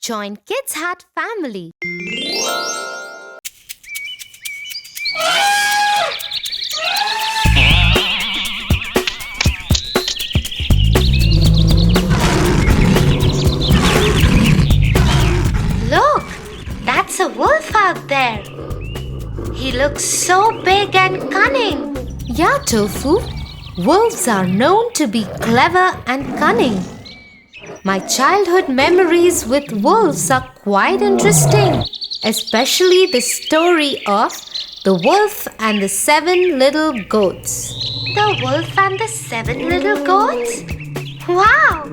Join Kids Hut family. Look, that's a wolf out there. He looks so big and cunning. Yeah, Tofu. Wolves are known to be clever and cunning. My childhood memories with wolves are quite interesting, especially the story of the wolf and the 7 little goats. The wolf and the 7 little goats? Wow!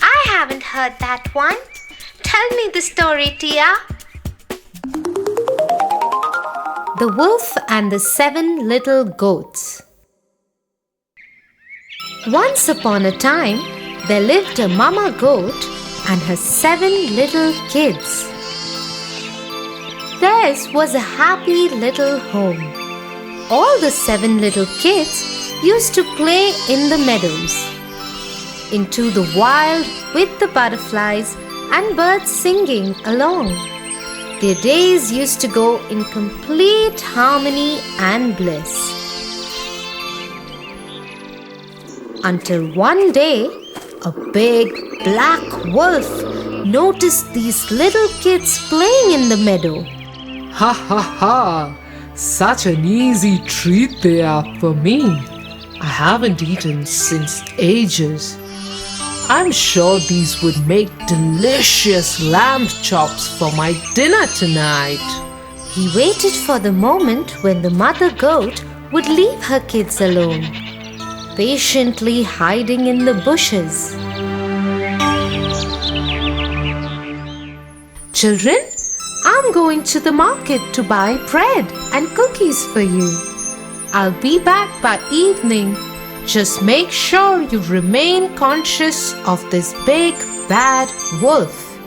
I haven't heard that one. Tell me the story, Tia. The Wolf and the 7 Little Goats. Once upon a time, there lived a mama goat and her 7 little kids. Theirs was a happy little home. All the 7 little kids used to play in the meadows, into the wild with the butterflies and birds singing along. Their days used to go in complete harmony and bliss. Until one day, a big black wolf noticed these little kids playing in the meadow. Ha ha ha! Such an easy treat they are for me. I haven't eaten since ages. I'm sure these would make delicious lamb chops for my dinner tonight. He waited for the moment when the mother goat would leave her kids alone, patiently hiding in the bushes. Children, I'm going to the market to buy bread and cookies for you. I'll be back by evening. Just make sure you remain conscious of this big bad wolf.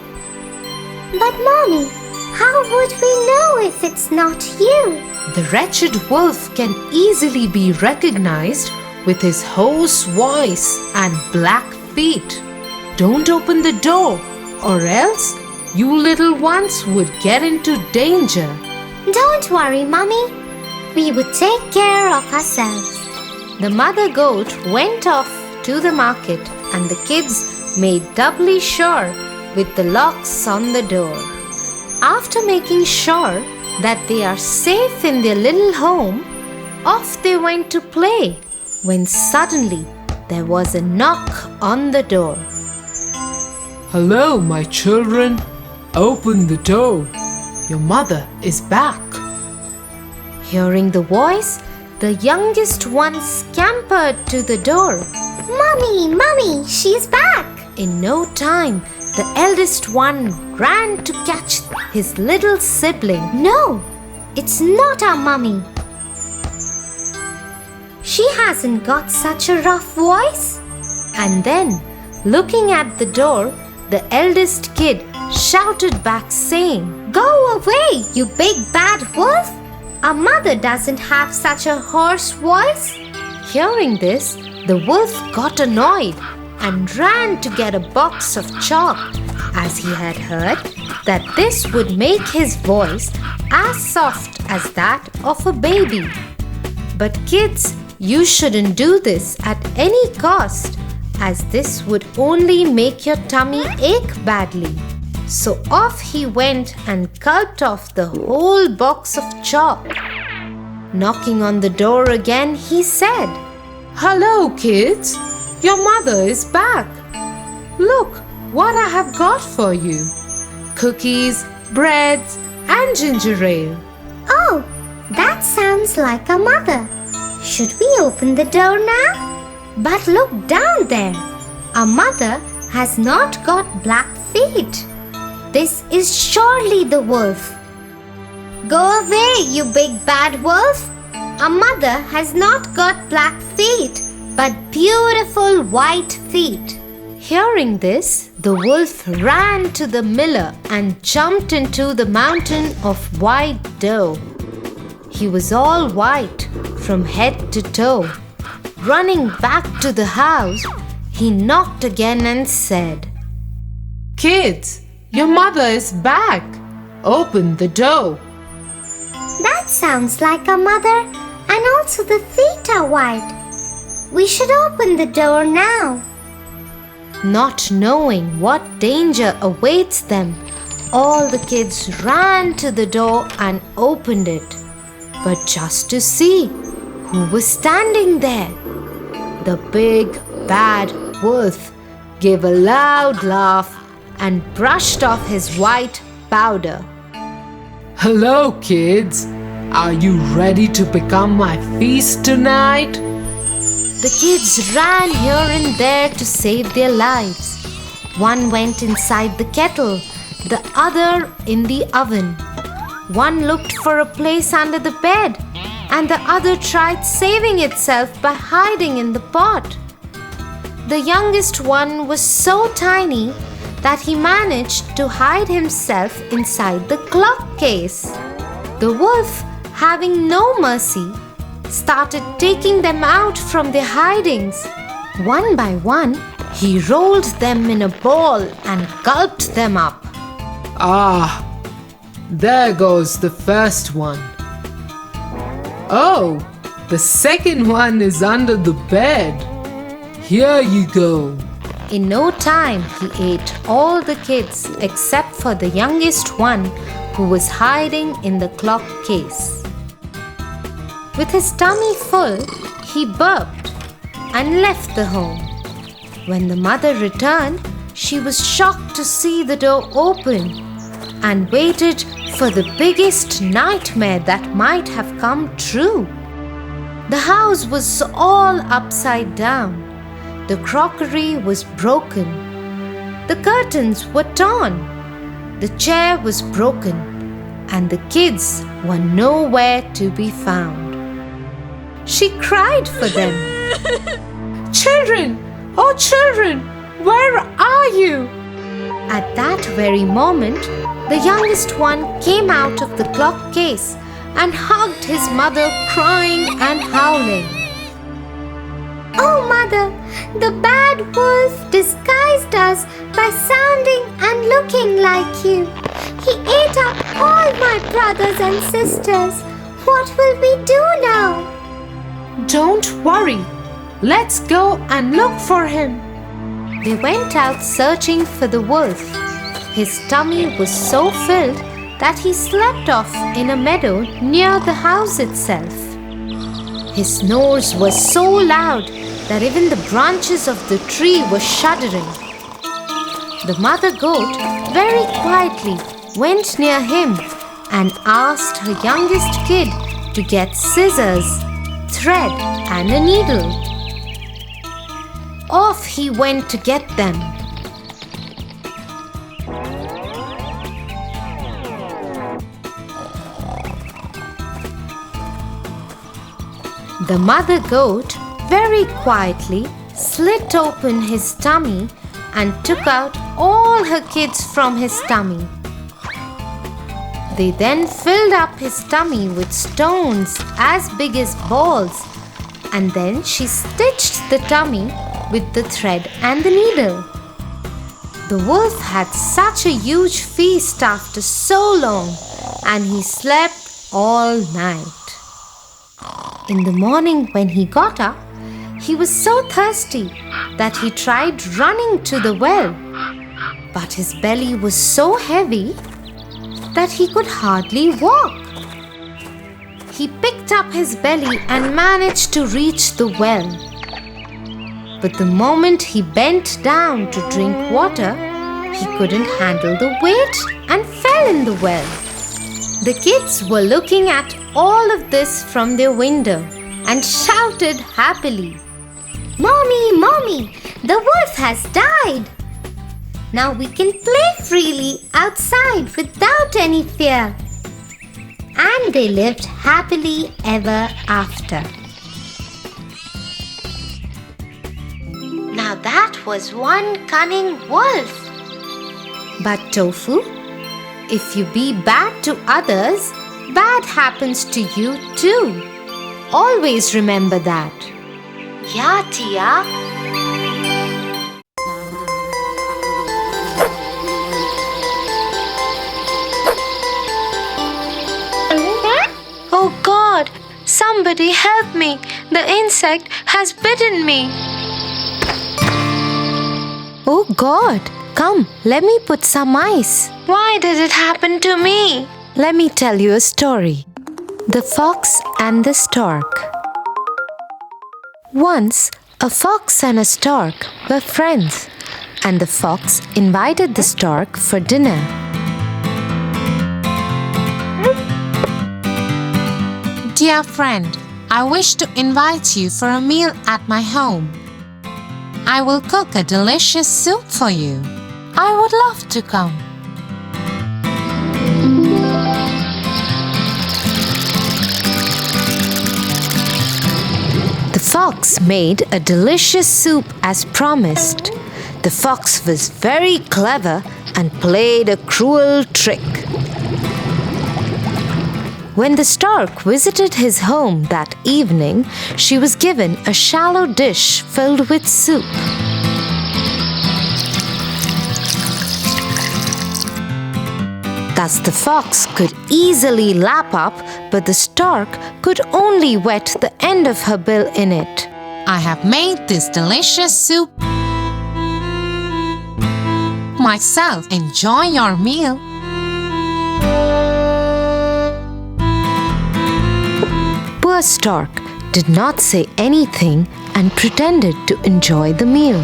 But Mommy, how would we know if it's not you? The wretched wolf can easily be recognized with his hoarse voice and black feet. Don't open the door, or else you little ones would get into danger. Don't worry, Mommy. We would take care of ourselves. The mother goat went off to the market and the kids made doubly sure with the locks on the door. After making sure that they are safe in their little home, off they went to play when suddenly there was a knock on the door. Hello, my children. Open the door. Your mother is back. Hearing the voice, the youngest one scampered to the door. Mommy, she's back. In no time, the eldest one ran to catch his little sibling. No, it's not our Mommy. She hasn't got such a rough voice. And then, looking at the door, the eldest kid shouted back saying, Go away, you big bad wolf. Our mother doesn't have such a hoarse voice. Hearing this, the wolf got annoyed and ran to get a box of chalk, as he had heard that this would make his voice as soft as that of a baby. But kids, you shouldn't do this at any cost, as this would only make your tummy ache badly. So off he went and gulped off the whole box of chalk. Knocking on the door again, he said, Hello, kids. Your mother is back. Look what I have got for you. Cookies, breads, and ginger ale. Oh, that sounds like our mother. Should we open the door now? But look down there. Our mother has not got black feet. This is surely the wolf. Go away, you big bad wolf. Our mother has not got black feet, but beautiful white feet. Hearing this, the wolf ran to the miller and jumped into the mountain of white dough. He was all white from head to toe. Running back to the house, he knocked again and said, Kids, Your mother is back. Open the door. That sounds like a mother, and also the feet are white. We should open the door now. Not knowing what danger awaits them, all the kids ran to the door and opened it. But just to see who was standing there. The big bad wolf gave a loud laugh and brushed off his white powder. Hello, kids. Are you ready to become my feast tonight? The kids ran here and there to save their lives. One went inside the kettle, the other in the oven. One looked for a place under the bed, and the other tried saving itself by hiding in the pot. The youngest one was so tiny that he managed to hide himself inside the clock case. The wolf, having no mercy, started taking them out from their hidings. One by one, he rolled them in a ball and gulped them up. Ah, there goes the first one. Oh, the second one is under the bed. Here you go. In no time, he ate all the kids except for the youngest one who was hiding in the clock case. With his tummy full, he burped and left the home. When the mother returned, she was shocked to see the door open and waited for the biggest nightmare that might have come true. The house was all upside down. The crockery was broken. The curtains were torn. The chair was broken, and the kids were nowhere to be found. She cried for them. Children! Oh, children! Where are you? At that very moment, the youngest one came out of the clock case and hugged his mother, crying and howling. Oh, Mother, the bad wolf disguised us by sounding and looking like you. He ate up all my brothers and sisters. What will we do now? Don't worry. Let's go and look for him. They went out searching for the wolf. His tummy was so filled that he slept off in a meadow near the house itself. His snores was so loud that even the branches of the tree were shuddering. The mother goat very quietly went near him and asked her youngest kid to get scissors, thread, and a needle. Off he went to get them. The mother goat very quietly slit open his tummy and took out all her kids from his tummy. They then filled up his tummy with stones as big as balls, and then she stitched the tummy with the thread and the needle. The wolf had such a huge feast after so long, and he slept all night. In the morning when he got up, he was so thirsty that he tried running to the well. But his belly was so heavy that he could hardly walk. He picked up his belly and managed to reach the well. But the moment he bent down to drink water, he couldn't handle the weight and fell in the well. The kids were looking at all of this from their window and shouted happily, Mommy, Mommy, the wolf has died. Now we can play freely outside without any fear. And they lived happily ever after. Now that was one cunning wolf. But Tofu, if you be bad to others, bad happens to you too. Always remember that. Yeah, Tia. Somebody help me! The insect has bitten me! Oh God! Come, let me put some ice. Why did it happen to me? Let me tell you a story. The Fox and the Stork. Once, a fox and a stork were friends, and the fox invited the stork for dinner. Dear friend, I wish to invite you for a meal at my home. I will cook a delicious soup for you. I would love to come. The fox made a delicious soup as promised. The fox was very clever and played a cruel trick. When the stork visited his home that evening, she was given a shallow dish filled with soup. Thus the fox could easily lap up, but the stork could only wet the end of her bill in it. I have made this delicious soup myself. Enjoy your meal. Poor stork did not say anything and pretended to enjoy the meal.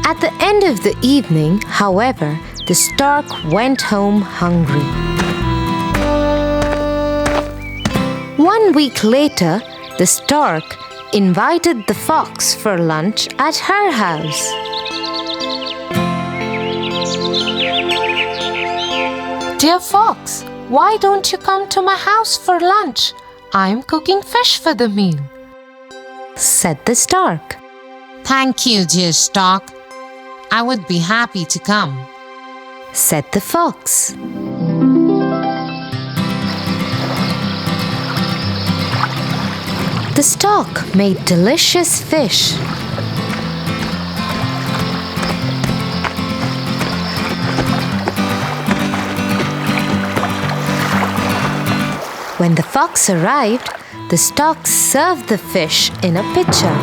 At the end of the evening, however, the stork went home hungry. 1 week later, the stork invited the fox for lunch at her house. Dear fox, why don't you come to my house for lunch? I am cooking fish for the meal, said the stork. Thank you, dear stork. I would be happy to come, said the fox. The stork made delicious fish. When the fox arrived, the stork served the fish in a pitcher.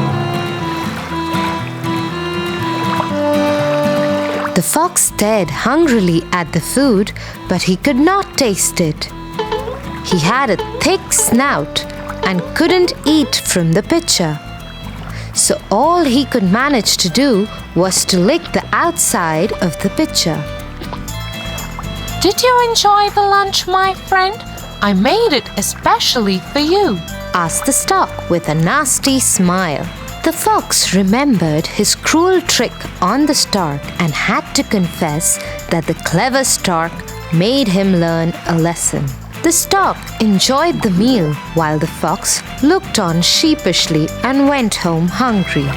The fox stared hungrily at the food, but he could not taste it. He had a thick snout and couldn't eat from the pitcher. So all he could manage to do was to lick the outside of the pitcher. Did you enjoy the lunch, my friend? I made it especially for you, asked the stork with a nasty smile. The fox remembered his cruel trick on the stork and had to confess that the clever stork made him learn a lesson. The stork enjoyed the meal while the fox looked on sheepishly and went home hungry.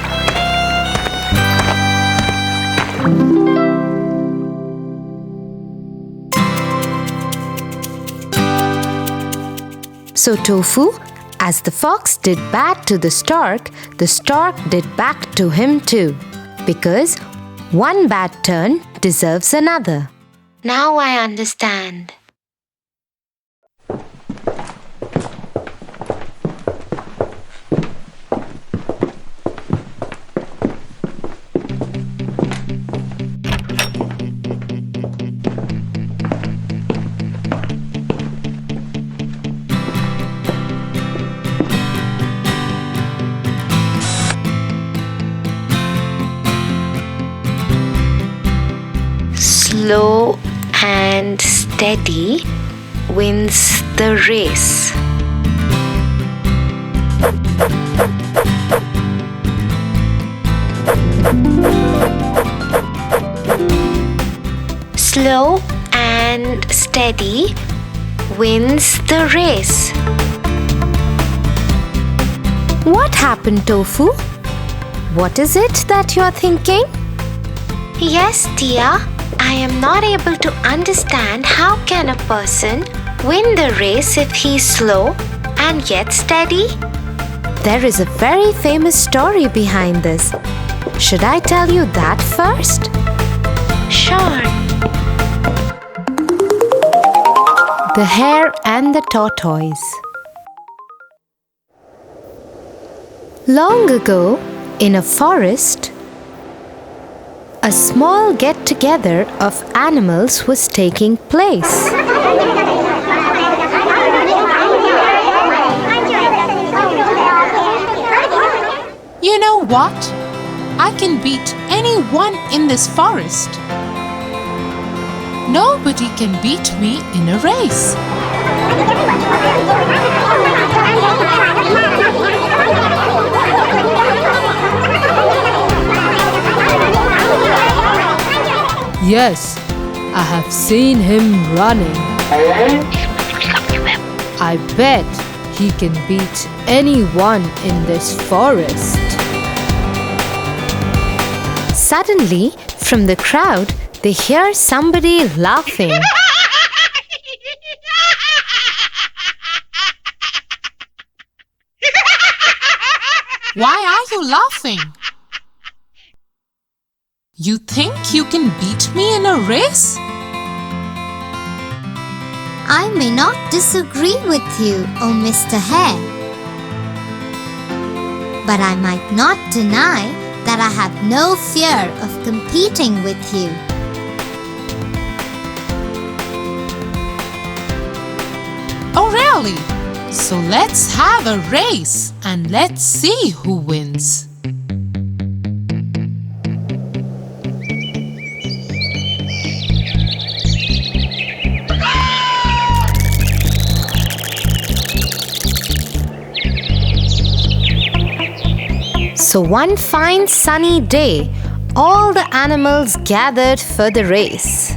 So Tofu, as the fox did bad to the stork did back to him too, because one bad turn deserves another. Now I understand. Slow and steady wins the race. Slow and steady wins the race. What happened, Tofu? What is it that you're thinking? Yes, Tia. I am not able to understand how can a person win the race if he's slow and yet steady? There is a very famous story behind this. Should I tell you that first? Sure. The Hare and the Tortoise. Long ago, in a forest, a small get-together of animals was taking place. You know what? I can beat anyone in this forest. Nobody can beat me in a race. Yes, I have seen him running. I bet he can beat anyone in this forest. Suddenly, from the crowd, they hear somebody laughing. Why are you laughing? You think you can beat me in a race? I may not disagree with you, oh Mr. Hare. But I might not deny that I have no fear of competing with you. Oh really? So let's have a race and let's see who wins. So one fine sunny day, all the animals gathered for the race.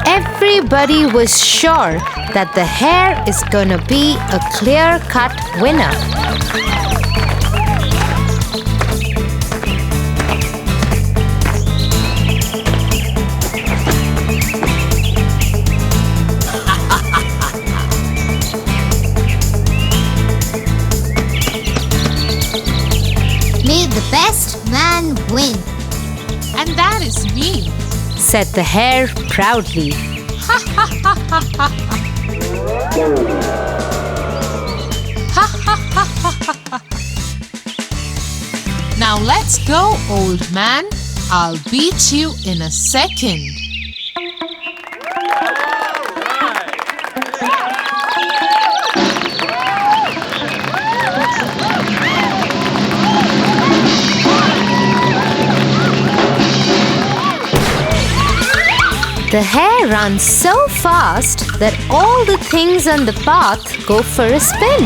Everybody was sure that the hare is gonna be a clear-cut winner. May the best man win. And that is me, said the hare proudly. Now let's go, old man. I'll beat you in a second. The hare runs so fast that all the things on the path go for a spin.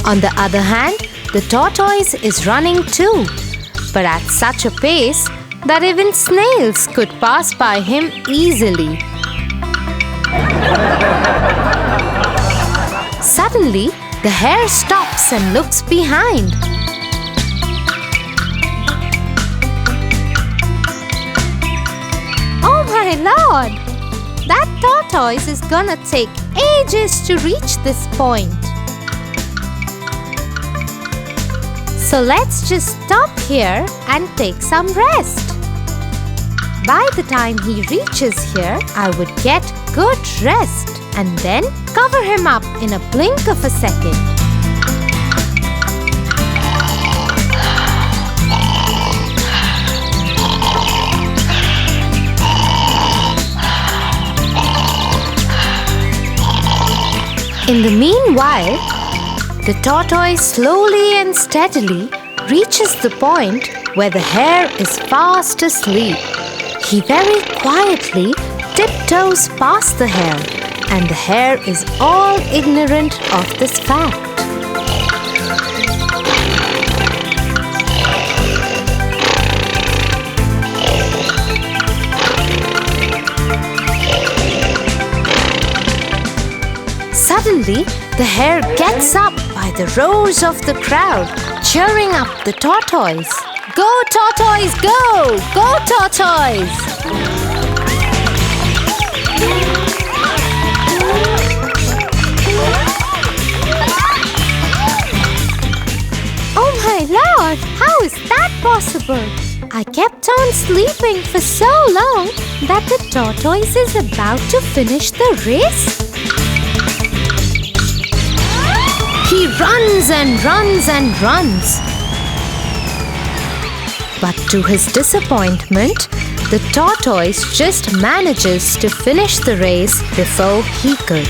On the other hand, the tortoise is running too, but at such a pace that even snails could pass by him easily. Suddenly, the hare stops and looks behind. Oh my lord! That tortoise is gonna take ages to reach this point. So let's just stop here and take some rest. By the time he reaches here, I would get good rest and then cover him up in a blink of a second. In the meanwhile, the tortoise slowly and steadily reaches the point where the hare is fast asleep. He very quietly tiptoes past the hare, and the hare is all ignorant of this fact. Suddenly, the hare gets up by the roars of the crowd, cheering up the tortoise. Go, tortoise, go! Go, tortoise! on sleeping for so long that the tortoise is about to finish the race. He runs and runs and runs. But to his disappointment, the tortoise just manages to finish the race before he could.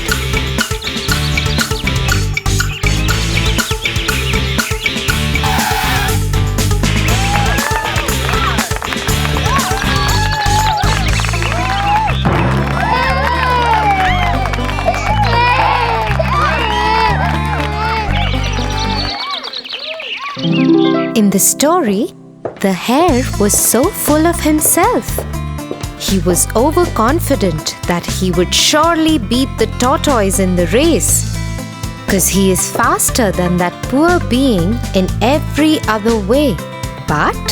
In the story, the hare was so full of himself. He was overconfident that he would surely beat the tortoise in the race, because he is faster than that poor being in every other way. But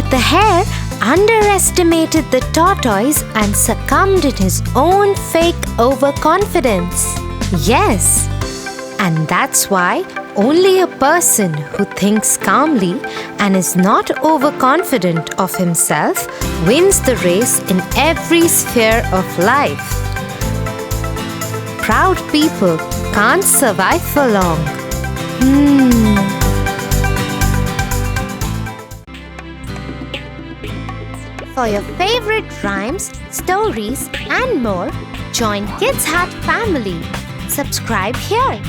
the hare underestimated the tortoise and succumbed in his own fake overconfidence. Yes, and that's why only a person who thinks calmly and is not overconfident of himself wins the race in every sphere of life. Proud people can't survive for long. For your favorite rhymes, stories, and more, join Kids Hut family. Subscribe here.